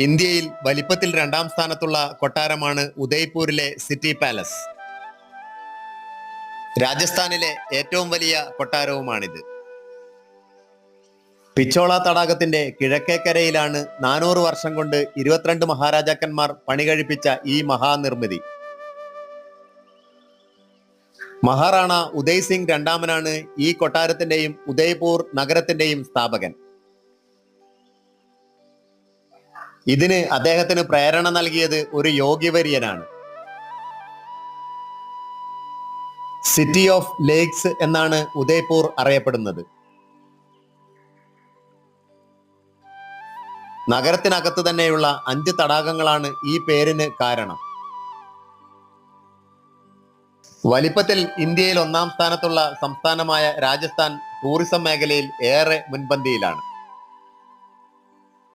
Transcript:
ഇന്ത്യയിൽ വലിപ്പത്തിൽ രണ്ടാം സ്ഥാനത്തുള്ള കൊട്ടാരമാണ് ഉദയ്പൂരിലെ സിറ്റി പാലസ്. രാജസ്ഥാനിലെ ഏറ്റവും വലിയ കൊട്ടാരവുമാണിത്. പിച്ചോള തടാകത്തിന്റെ കിഴക്കേക്കരയിലാണ് 400 വർഷം കൊണ്ട് 22 മഹാരാജാക്കന്മാർ പണികഴിപ്പിച്ച ഈ മഹാനിർമ്മിതി. മഹാറാണ ഉദയ് സിംഗ് രണ്ടാമനാണ് ഈ കൊട്ടാരത്തിന്റെയും ഉദയ്പൂർ നഗരത്തിന്റെയും സ്ഥാപകൻ. ഇതിന് അദ്ദേഹത്തിന് പ്രേരണ നൽകിയത് ഒരു യോഗ്യവര്യനാണ്. സിറ്റി ഓഫ് ലേക്സ് എന്നാണ് ഉദയ്പൂർ അറിയപ്പെടുന്നത്. നഗരത്തിനകത്ത് തന്നെയുള്ള 5 തടാകങ്ങളാണ് ഈ പേരിന് കാരണം. വലിപ്പത്തിൽ ഇന്ത്യയിൽ 1-ാം സ്ഥാനത്തുള്ള സംസ്ഥാനമായ രാജസ്ഥാൻ ടൂറിസം മേഖലയിൽ ഏറെ മുൻപന്തിയിലാണ്.